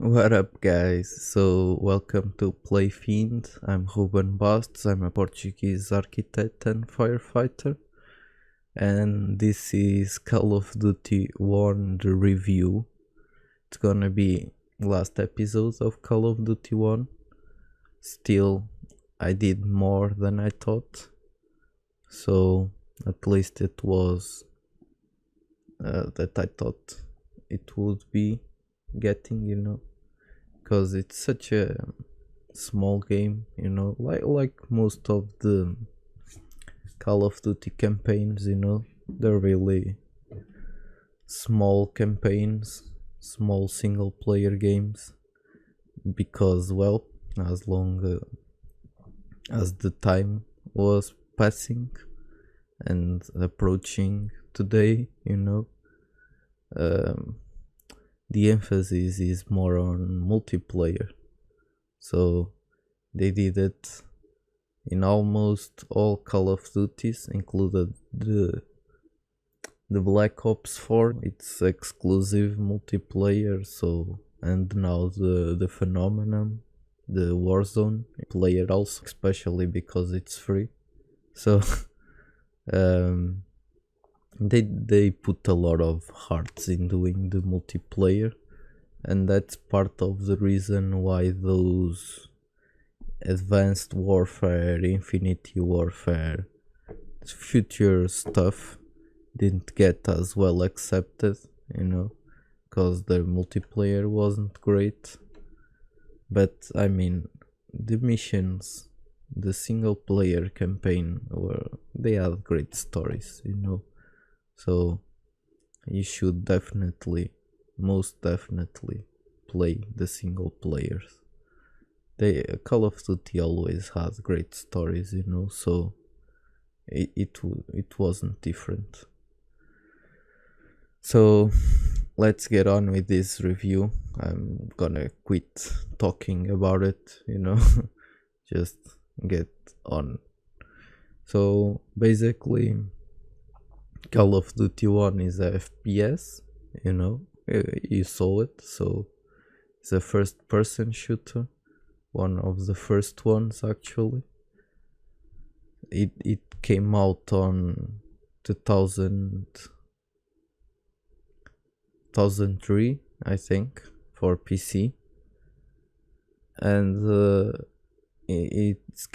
What up, guys? So, welcome to Play Fiend. I'm Ruben Bastos. I'm a Portuguese architect and firefighter, and this is Call of Duty One the review. It's gonna be last episode of Call of Duty One. Still, I did more than I thought, so at least it was that I thought it would be getting. Because it's such a small game, like most of the Call of Duty campaigns, they're really small campaigns, small single player games, because, well, as long as the time was passing and approaching today, um, the emphasis is more on multiplayer. So they did it in almost all Call of Duties, included the Black Ops 4. It's exclusive multiplayer. So, and now the phenomenon, the Warzone player also, especially because it's free. So um, they put a lot of hearts in doing the multiplayer, and that's part of the reason why those Advanced Warfare, Infinity Warfare, future stuff didn't get as well accepted, because their multiplayer wasn't great. But I mean, the missions, the single player campaign, they had great stories, so you should most definitely play the single players. Call of Duty always has great stories, so it wasn't different. So let's get on with this review. I'm gonna quit talking about it, just get on. So basically, Call of Duty 1 is a FPS, you saw it. So it's a first person shooter, one of the first ones actually. It came out on 2003, I think, for PC, and its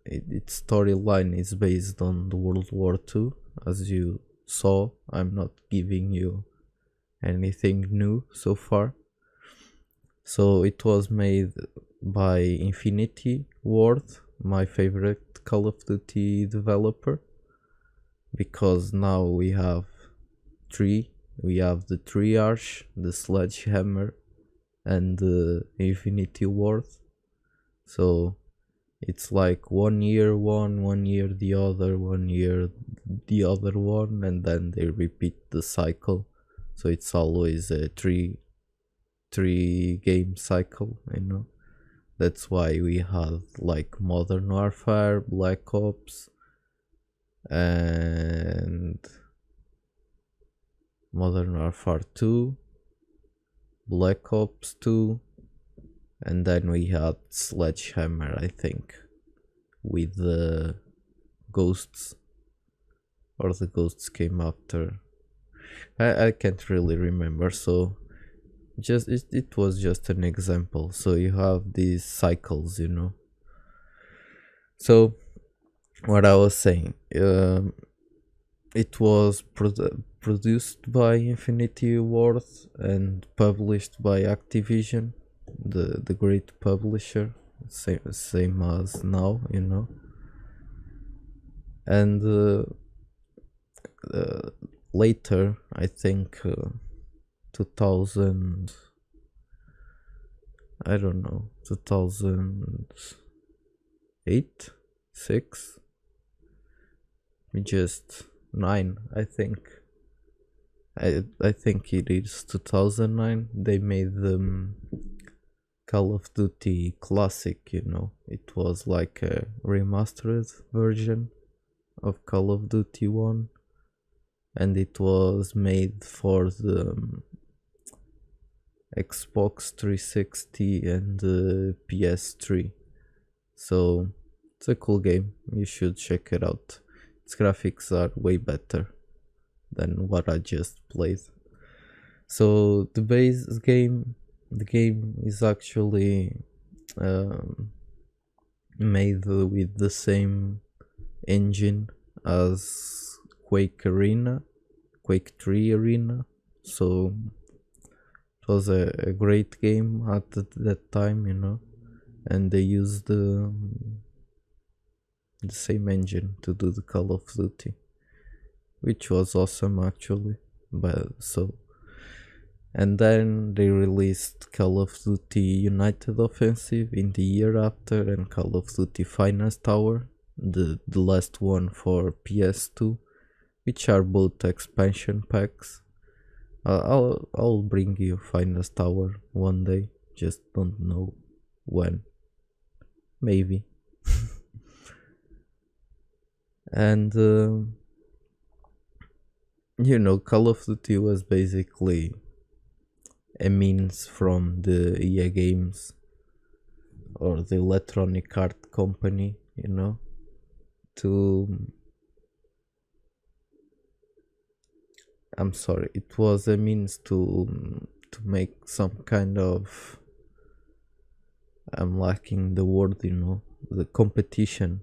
its storyline is based on the World War II. As you saw, I'm not giving you anything new so far. So it was made by Infinity Ward, my favorite Call of Duty developer, because now we have three. We have the Triarch, the Sledgehammer, and the Infinity Ward. So it's like 1 year one, 1 year the other, 1 year the other one, and then they repeat the cycle. So it's always a three game cycle, That's why we have like Modern Warfare, Black Ops, and Modern Warfare 2, Black Ops 2, and then we had Sledgehammer, I think, with the Ghosts, or the Ghosts came after. I can't really remember, so it was just an example. So you have these cycles, So what I was saying, it was produced by Infinity Ward and published by Activision, the great publisher, same as now, and later, I think 2000, I don't know, 2008, 6, just 9, I think. I think it is 2009. They made the Call of Duty Classic, It was like a remastered version of Call of Duty 1, and it was made for the Xbox 360 and PS3. So it's a cool game. You should check it out. Its graphics are way better than what I just played. So the game is actually made with the same engine as Quake 3 Arena. So it was a great game at that time, and they used the same engine to do the Call of Duty, which was awesome actually. And then they released Call of Duty United Offensive in the year after, and Call of Duty Finest Hour, the last one for PS2, which are both expansion packs. I'll bring you Finest Hour one day, just don't know when. Maybe. And Call of Duty was basically a means from the EA Games or the Electronic Art Company, it was a means to make some kind of, I'm lacking the word, the competition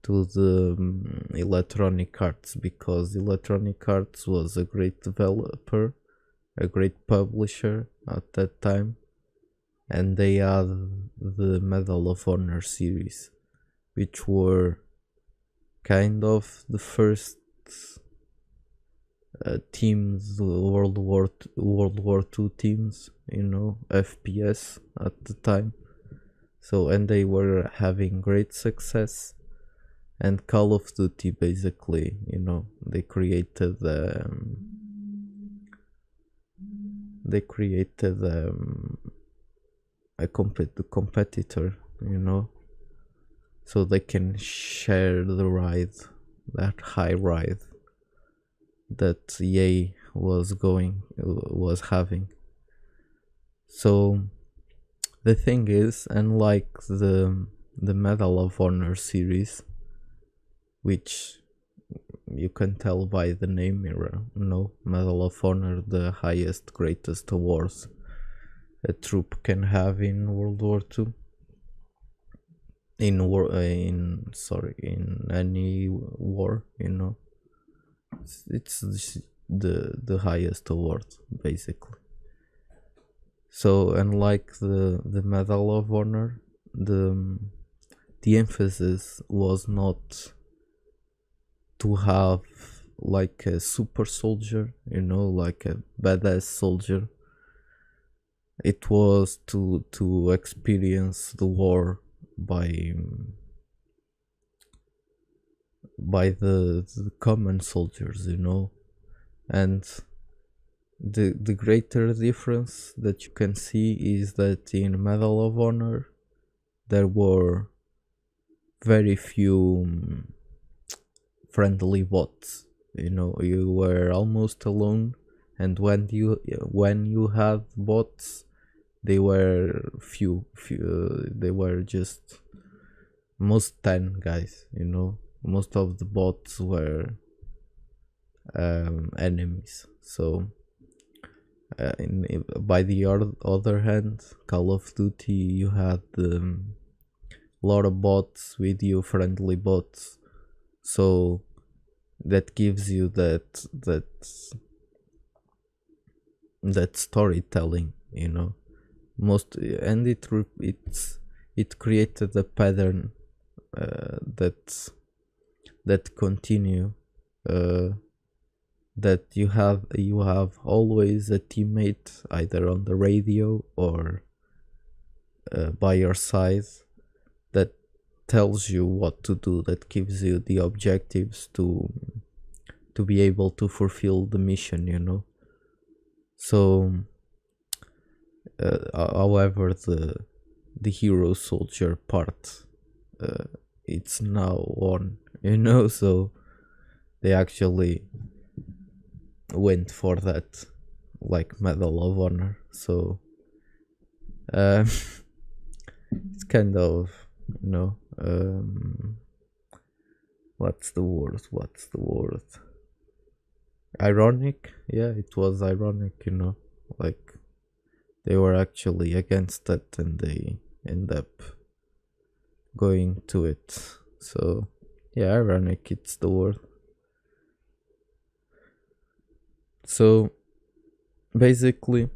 to the Electronic Arts, because Electronic Arts was a great developer, a great publisher at that time, and they had the Medal of Honor series, which were kind of the first teams, World War II teams, FPS at the time. So, and they were having great success. And Call of Duty basically, they created a competitor, so they can share the ride, that high ride that EA was having. So the thing is, unlike the Medal of Honor series, which you can tell by the name, Medal of Honor, the highest, greatest awards a troop can have in World War II. In any war, it's the highest award basically. So unlike the Medal of Honor, the emphasis was not to have like a super soldier, like a badass soldier. It was to experience the war by the common soldiers, and the greater difference that you can see is that in Medal of Honor there were very few friendly bots. You were almost alone, and when you had bots, they were few. They were just most 10 guys. Most of the bots were enemies. So by the other hand, Call of Duty, you had a lot of bots with you, friendly bots. So that gives you that storytelling, and it created a pattern that continue, that you have always a teammate either on the radio or by your side that tells you what to do, that gives you the objectives to be able to fulfill the mission, So however, the hero soldier part, it's now on, so they actually went for that, like Medal of Honor. So Um, it's kind of, you know, what's the word? What's the word? Ironic? Yeah, it was ironic, you know, like they were actually against that and they end up going to it. So, yeah, ironic, it's the word. So, basically,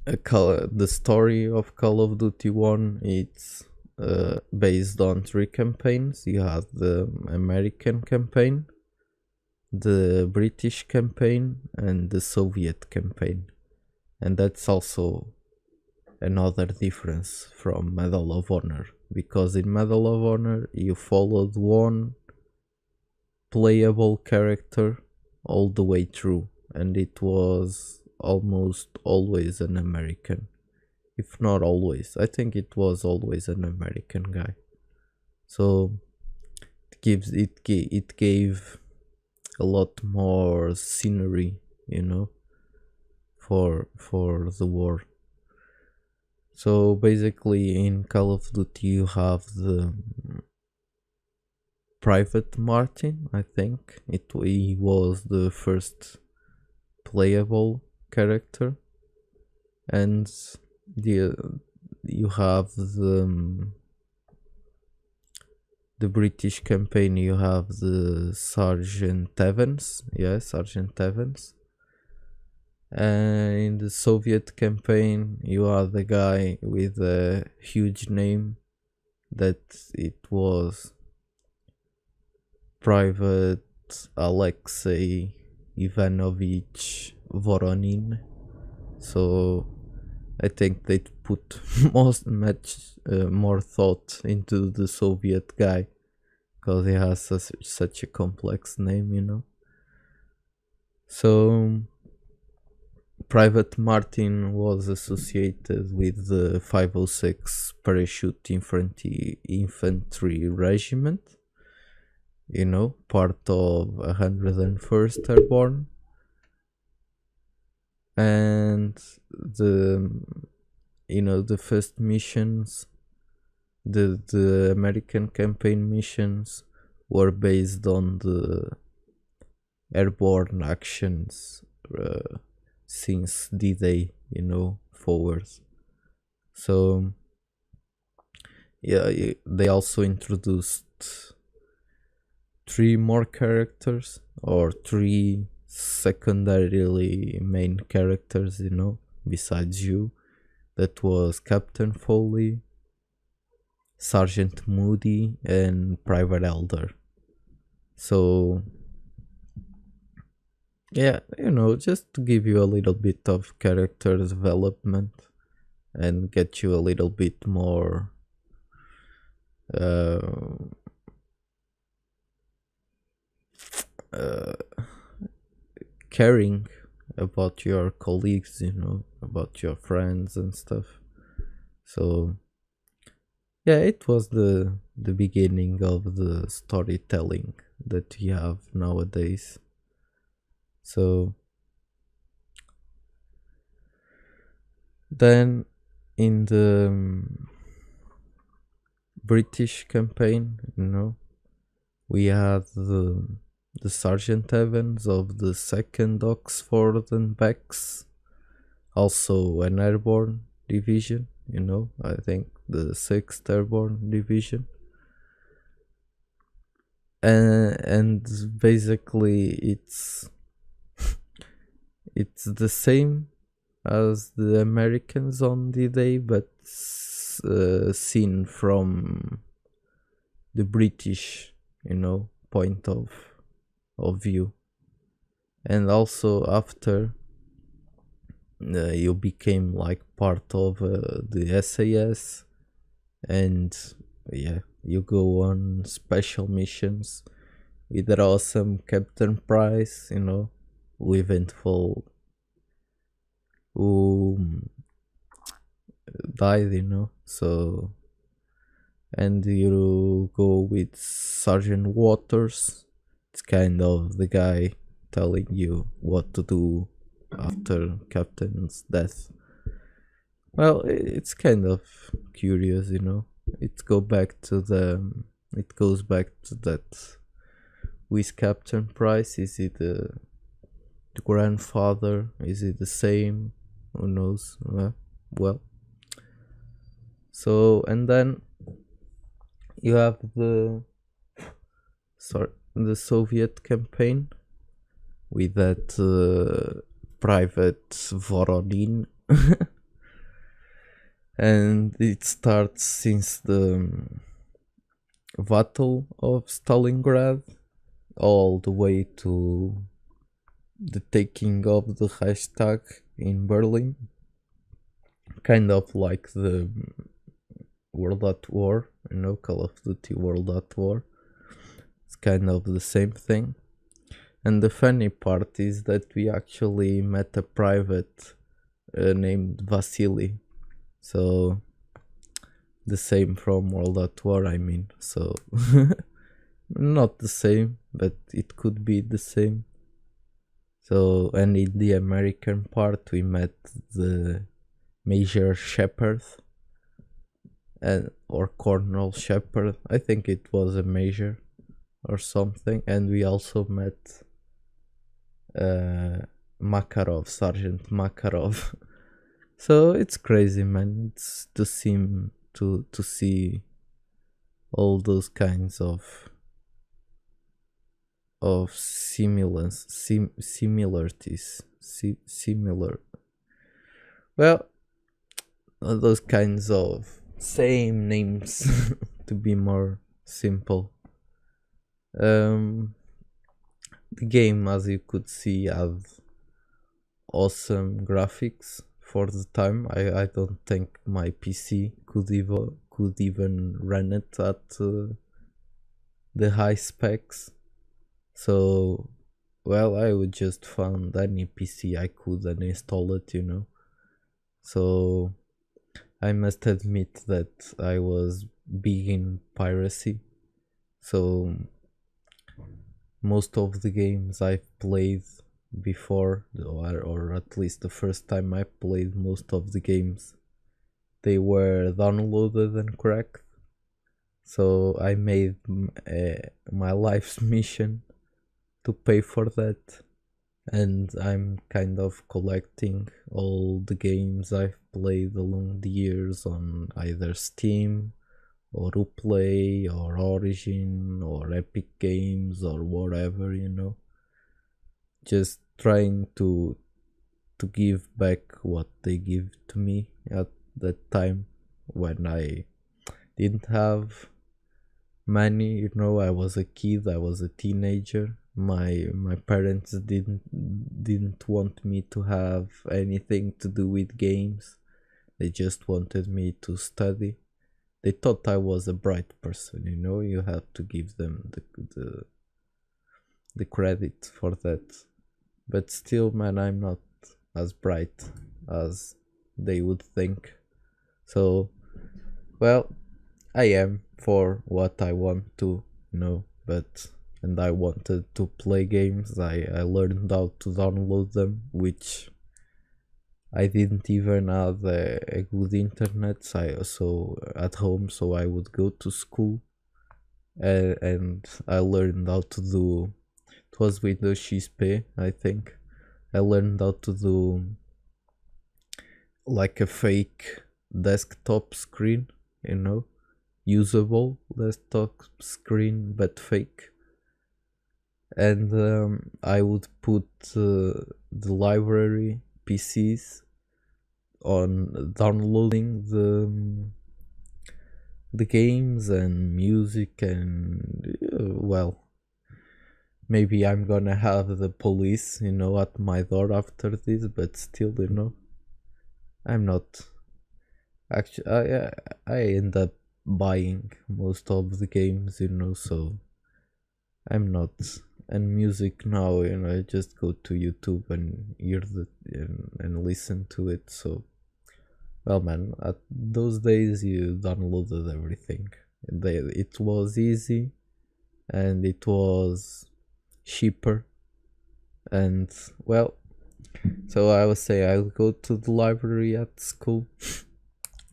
the story of Call of Duty 1, it's based on three campaigns. You have the American campaign, the British campaign, and the Soviet campaign. And that's also another difference from Medal of Honor, because in Medal of Honor you followed one playable character all the way through, and it was almost always an American. If not always, I think it was always an American guy. So it gave a lot more scenery, you know, for the war. So basically, in Call of Duty, you have the Private Martin. I think he was the first playable character, and the you have the British campaign. You have the Sergeant Evans. Yeah, Sergeant Evans. And in the Soviet campaign, you are the guy with a huge name that it was Private Alexei Ivanovich Voronin. So I think they put more thought into the Soviet guy because he has such a complex name, you know. So Private Martin was associated with the 506 Parachute Infantry Regiment, you know, part of 101st Airborne. And the first missions, the American campaign missions were based on the airborne actions since D-Day, you know, forward. So yeah, they also introduced three more characters, or three secondarily main characters, you know, besides you. That was Captain Foley, Sergeant Moody, and Private Elder. So yeah, you know, just to give you a little bit of character development and get you a little bit more uh, uh, caring about your colleagues, you know, about your friends and stuff. So yeah, it was the beginning of the storytelling that we have nowadays. So then in the British campaign, you know, we had the Sergeant Evans of the 2nd Oxford and Becks, also an airborne division, you know, I think the 6th Airborne Division. And basically it's the same as the Americans on D-Day, but seen from the British, you know, point of view. And also after you became like part of the SAS, and yeah, you go on special missions with that awesome Captain Price, you know, who eventful, who died, you know. So, and you go with Sergeant Waters. It's kind of the guy telling you what to do after Captain's death. Well, it's kind of curious, you know. It goes back to that with Captain Price. Is it the grandfather? Is it the same? Who knows? Well, so and then you have the Soviet campaign with that private Voronin, and it starts since the Battle of Stalingrad all the way to the taking of the Reichstag in Berlin, kind of like the World at War, you know, Call of Duty World at War. It's kind of the same thing. And the funny part is that we actually met a private named Vasily. So the same from World at War, I mean. So not the same, but it could be the same. So, and in the American part, we met the Major Shepard or Colonel Shepard. I think it was a major or something. And we also met Makarov, Sergeant Makarov. So it's crazy, man. It's to see all those kinds of similarities, similar. Well, those kinds of same names to be more simple. The game, as you could see, had awesome graphics for the time. I don't think my PC could even run it at the high specs. So, well, I would just find any PC I could and install it, you know. So, I must admit that I was big in piracy. So, most of the games I've played before, or at least the first time I played most of the games, they were downloaded and cracked. So I made my life's mission to pay for that, and I'm kind of collecting all the games I've played along the years on either Steam or Uplay or Origin or Epic Games or whatever, you know. Just trying to give back what they give to me at that time when I didn't have money, you know. I was a kid, I was a teenager. My parents didn't want me to have anything to do with games. They just wanted me to study. They thought I was a bright person, you know. You have to give them the credit for that. But still, man, I'm not as bright as they would think. So, well, I am for what I want to know, and I wanted to play games. I learned how to download them, which I didn't even have a good internet so at home, so I would go to school, and I learned how to do. It was Windows XP, I think. I learned how to do like a fake desktop screen, you know, usable desktop screen but fake. And I would put the library PCs on downloading the games and music, and well, maybe I'm gonna have the police, you know, at my door after this, but still, you know, I'm not. Actually, I end up buying most of the games, you know, so I'm not. And music now, you know, I just go to YouTube and hear and listen to it. So, well, man, at those days you downloaded everything. It was easy, and it was cheaper, and well, so I would say I'll go to the library at school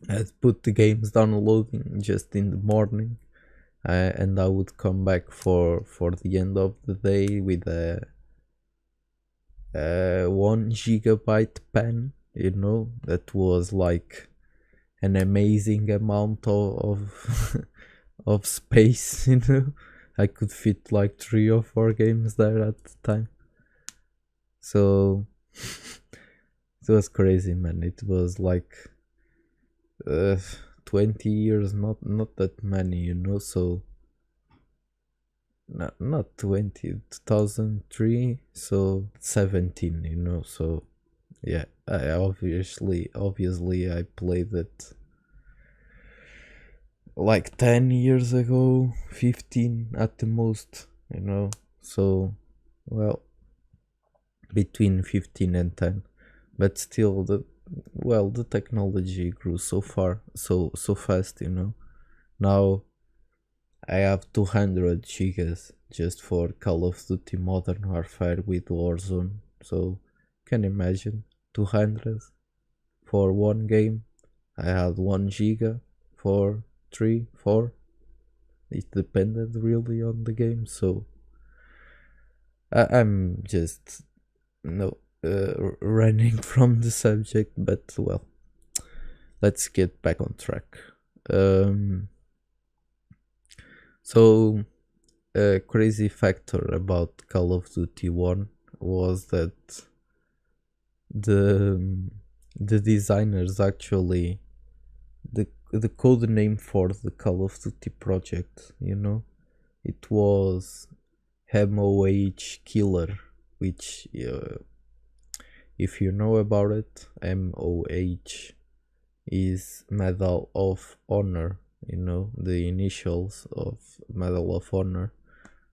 I'd put the games downloading just in the morning, and I would come back for the end of the day with a 1 GB pen, that was like an amazing amount of of space. I could fit like 3 or 4 games there at the time. So it was crazy, man. It was like uh, 20 years, not that many, so not 20, 2003, so 17, so yeah, I obviously I played it like 10 years ago, 15 at the most, so well, between 15 and 10, but still the technology grew so far, so fast, now I have 200 gigas just for Call of Duty Modern Warfare with Warzone, so can imagine 200 for one game. I had 1 giga for 3 4. It depended really on the game, so I'm just running from the subject, but well, let's get back on track. um so a crazy factor about Call of Duty 1 was that the the designers actually, the code name for the Call of Duty project, it was MOH Killer, which if you know about it, MOH is Medal of Honor, the initials of Medal of Honor.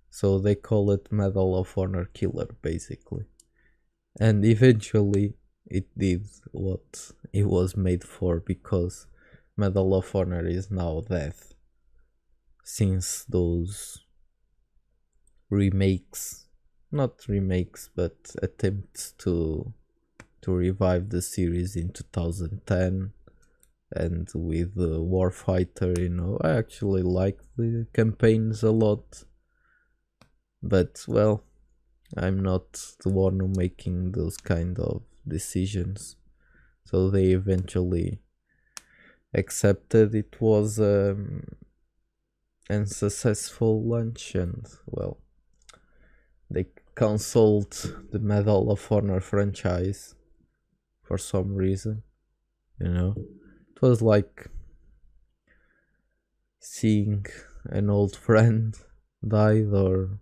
So they call it Medal of Honor Killer, basically. And eventually it did what it was made for, because Medal of Honor is now dead since those remakes, not remakes, but attempts to revive the series in 2010, and with the Warfighter, I actually like the campaigns a lot, but well, I'm not the one who making those kind of decisions. So they eventually accepted it was unsuccessful launch, and well, they cancelled the Medal of Honor franchise for some reason. It was like seeing an old friend died, or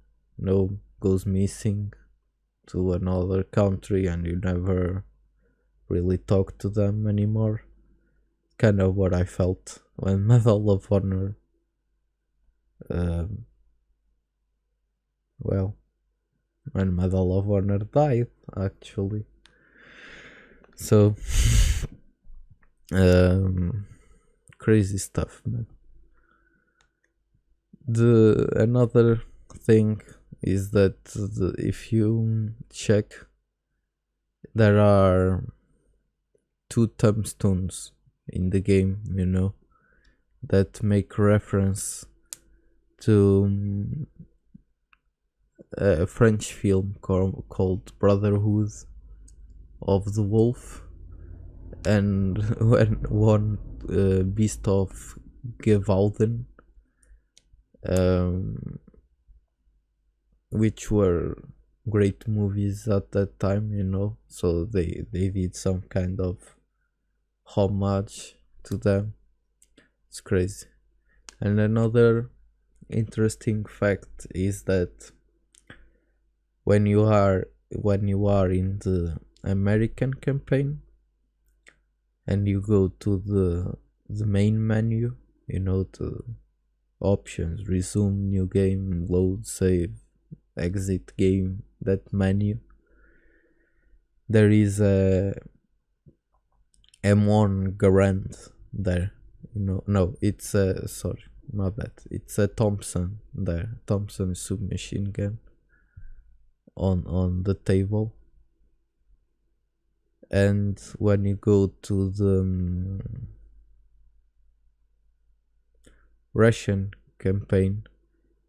goes missing to another country and you never really talk to them anymore. Kind of what I felt when Medal of Honor um, well, when Medal of Honor died, actually. So crazy stuff, man. The another thing is that if you check, there are 2 tombstones in the game, that make reference to a French film called Brotherhood of the Wolf, and when one Beast of Gewalden, which were great movies at that time, so they did some kind of homage to them. It's crazy. And another interesting fact is that when you are in the American campaign and you go to the main menu, to options, resume, new game, load, save, exit game, that menu, there is a M1 Garand there, no, it's a, sorry, my bad, it's a Thompson there, Thompson submachine gun on the table. And when you go to Russian campaign,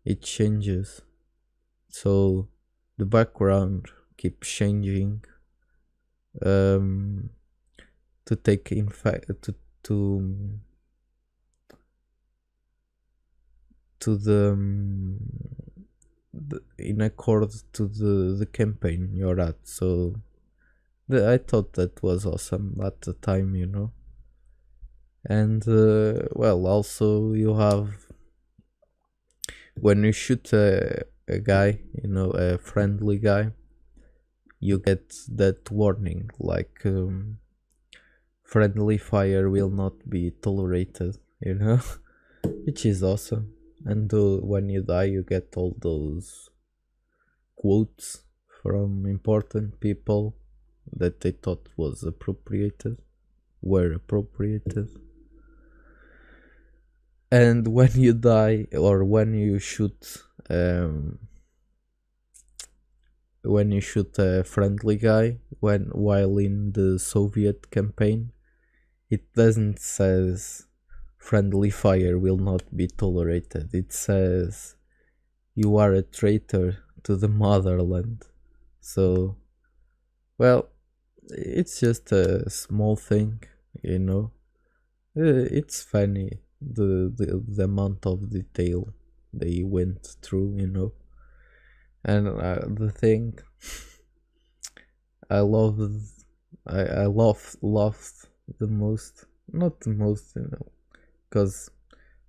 it changes. So the background keeps changing, um, to take in fact to the in accord to the campaign you're at. So I thought that was awesome at the time, you know. And well, also you have, when you shoot a guy, you know, a friendly guy, you get that warning like, friendly fire will not be tolerated, you know. Which is awesome. And when you die, you get all those quotes from important people that they thought was appropriated, were appropriated. And when you die, or when you shoot a friendly guy, while in the Soviet campaign, it doesn't says friendly fire will not be tolerated. It says you are a traitor to the motherland. So, well, it's just a small thing, you know. It's funny the amount of detail they went through, you know. And the thing I loved, I loved the most, not the most, you know, because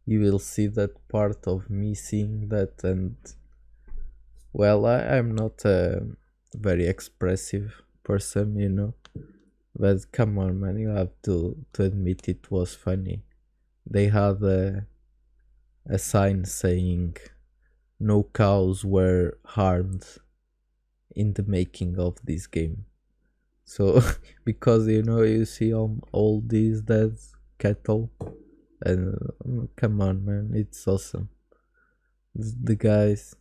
you will see that part of me seeing that. And well, I'm not a very expressive person, you know, but come on, man, you have to admit it was funny. They had a sign saying no cows were harmed in the making of this game. So because, you know, you see all these dead cattle, and come on, man, it's awesome. The guys,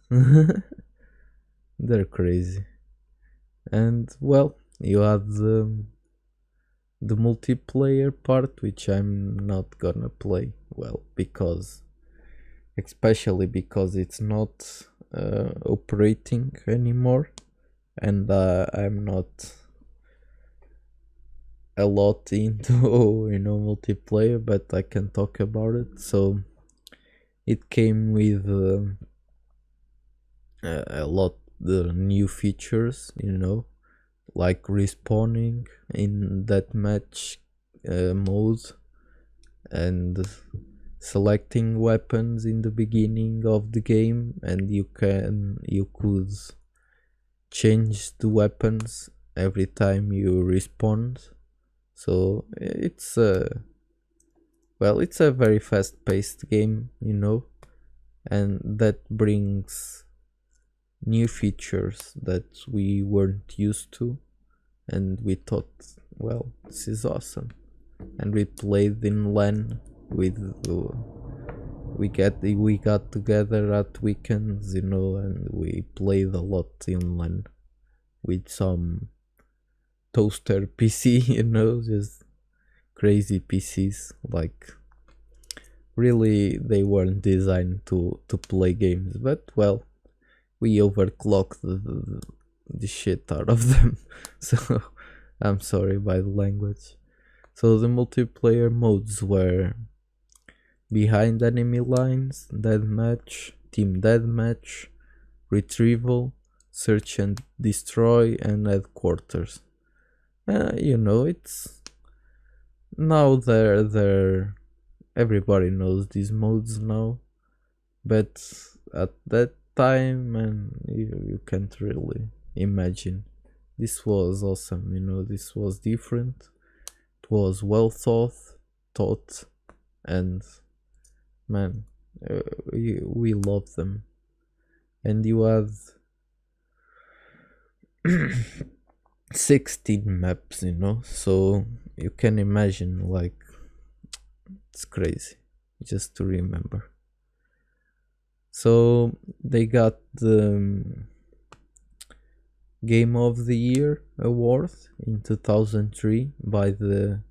they're crazy. And well, you had the multiplayer part, which I'm not gonna play, well, because especially because it's not operating anymore, and I'm not a lot into you know, multiplayer, but I can talk about it. So it came with a lot the new features, you know, like respawning in that match mode, and selecting weapons in the beginning of the game, and you could change the weapons every time you respawn. So it's well, it's a very fast paced game, you know, and that brings new features that we weren't used to, and we thought, well, this is awesome. And we played in LAN with we got together at weekends, you know, and we played a lot in LAN with some toaster PC, you know, just crazy PCs. Like, really, they weren't designed to play games, but well, we overclocked the shit out of them. So I'm sorry by the language. So the multiplayer modes were behind enemy lines, deathmatch, team deathmatch, retrieval, search and destroy, and headquarters. You know, it's now they're everybody knows these modes now, but at that time, and you can't really imagine. This was awesome, you know. This was different. It was well thought, and man, we love them. And you had 16 maps, you know, so you can imagine, like, it's crazy just to remember. So they got the Game of the Year award in 2003 by the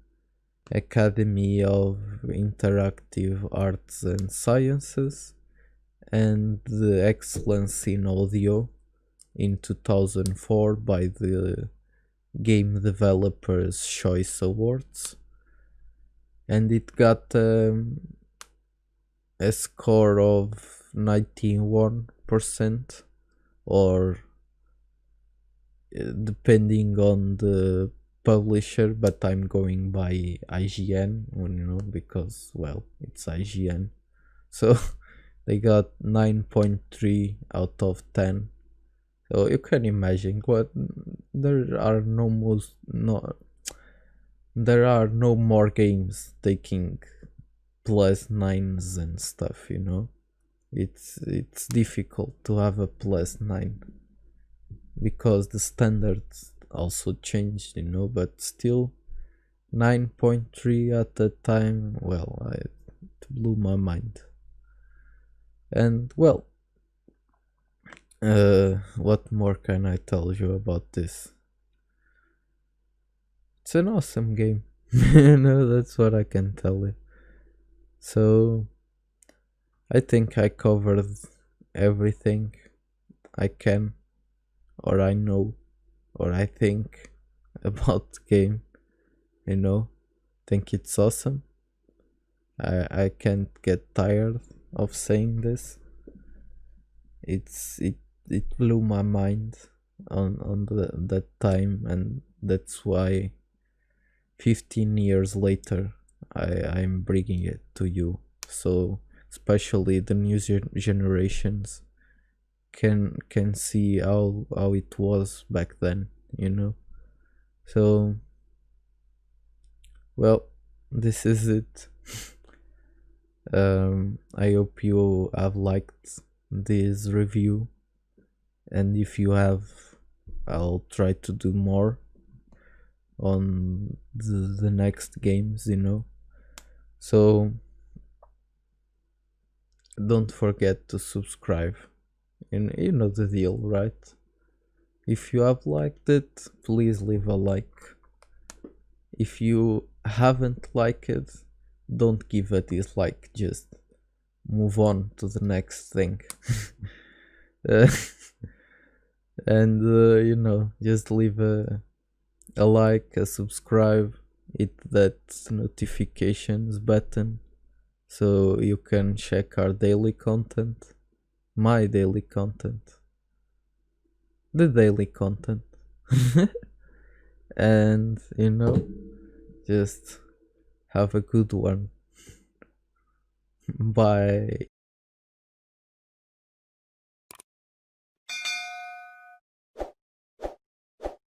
Academy of interactive arts and sciences, and the excellence in audio in 2004 by the Game Developers Choice Awards, and it got a score of 91%, or depending on the publisher, but I'm going by IGN, because, well, it's IGN. So they got 9.3 out of 10. So you can imagine there are no more games taking +9s and stuff, It's difficult to have a +9 because the standards also changed, but still 9.3 at the time, well, it blew my mind. And well, what more can I tell you about this? It's an awesome game. That's what I can tell you. So I think I covered everything I can, or I know, or I think about the game. Think it's awesome. I can't get tired of saying this. It blew my mind on that time, and that's why 15 years later I'm bringing it to you, so especially the new generations can see how it was back then, so well, this is it. I hope you have liked this review, and if you have, I'll try to do more on the next games, so don't forget to subscribe, and you know the deal, right? If you have liked it, please leave a like. If you haven't liked it, don't give a dislike, just move on to the next thing. And just leave a like, a subscribe, hit that notifications button so you can check our daily content, my daily content, the daily content. And just have a good one. Bye.